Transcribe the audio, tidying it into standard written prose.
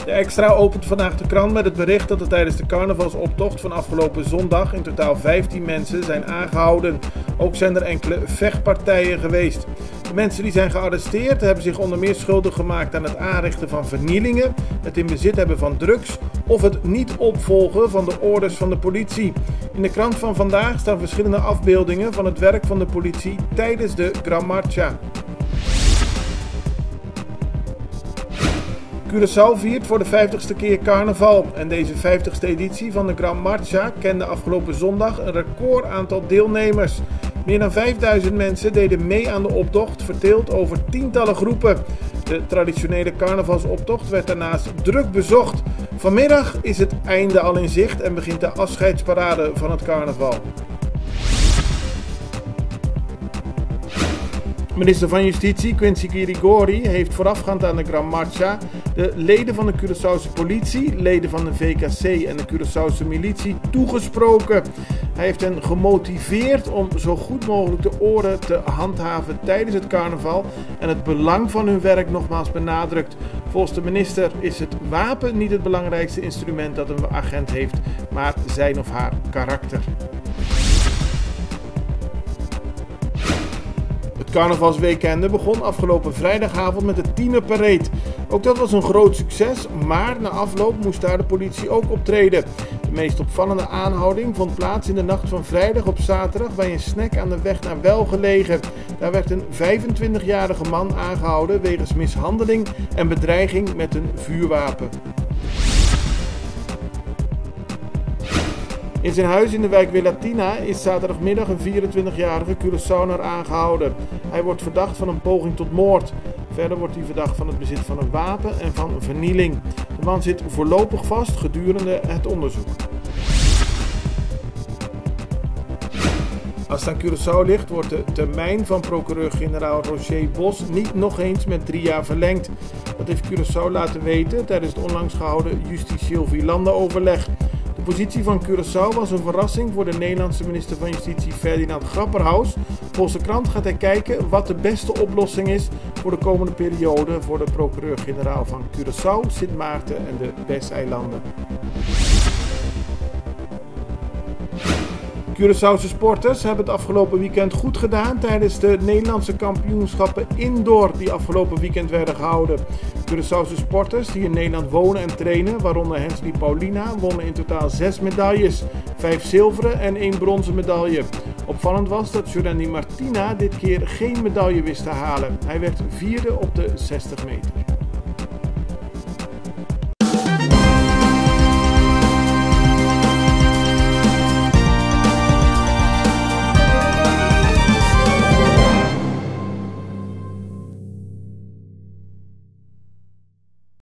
De Extra opent vandaag de krant met het bericht dat er tijdens de carnavalsoptocht van afgelopen zondag in totaal 15 mensen zijn aangehouden. Ook zijn er enkele vechtpartijen geweest. De mensen die zijn gearresteerd hebben zich onder meer schuldig gemaakt aan het aanrichten van vernielingen, het in bezit hebben van drugs of het niet opvolgen van de orders van de politie. In de krant van vandaag staan verschillende afbeeldingen van het werk van de politie tijdens de Gran Marcha. Curaçao viert voor de 50ste keer carnaval en deze 50ste editie van de Gran Marcha kende afgelopen zondag een record aantal deelnemers. Meer dan 5000 mensen deden mee aan de optocht, verdeeld over tientallen groepen. De traditionele carnavalsoptocht werd daarnaast druk bezocht. Vanmiddag is het einde al in zicht en begint de afscheidsparade van het carnaval. Minister van Justitie Quincy Kirigori heeft voorafgaand aan de Gran Marcha de leden van de Curaçaose politie, leden van de VKC en de Curaçaose militie toegesproken. Hij heeft hen gemotiveerd om zo goed mogelijk de orde te handhaven tijdens het carnaval en het belang van hun werk nogmaals benadrukt. Volgens de minister is het wapen niet het belangrijkste instrument dat een agent heeft, maar zijn of haar karakter. Het carnavalsweekende begon afgelopen vrijdagavond met de tienerparade. Ook dat was een groot succes, maar na afloop moest daar de politie ook optreden. De meest opvallende aanhouding vond plaats in de nacht van vrijdag op zaterdag bij een snack aan de weg naar Welgelegen. Daar werd een 25-jarige man aangehouden wegens mishandeling en bedreiging met een vuurwapen. In zijn huis in de wijk Willatina is zaterdagmiddag een 24-jarige Curaçaoner aangehouden. Hij wordt verdacht van een poging tot moord. Verder wordt hij verdacht van het bezit van een wapen en van vernieling. De man zit voorlopig vast gedurende het onderzoek. Als het aan Curaçao ligt, wordt de termijn van procureur-generaal Roger Bos niet nog eens met 3 jaar verlengd. Dat heeft Curaçao laten weten tijdens het onlangs gehouden Justitieel Vierlanden-overleg. De positie van Curaçao was een verrassing voor de Nederlandse minister van Justitie Ferdinand Grapperhaus. Volgens de krant gaat hij kijken wat de beste oplossing is voor de komende periode voor de procureur-generaal van Curaçao, Sint Maarten en de Wijseilanden. Curaçaose sporters hebben het afgelopen weekend goed gedaan tijdens de Nederlandse kampioenschappen indoor die afgelopen weekend werden gehouden. Curaçaose sporters die in Nederland wonen en trainen, waaronder Hensley Paulina, wonnen in totaal 6 medailles, 5 zilveren en 1 bronzen medaille. Opvallend was dat Jorandi Martina dit keer geen medaille wist te halen. Hij werd 4e op de 60 meter.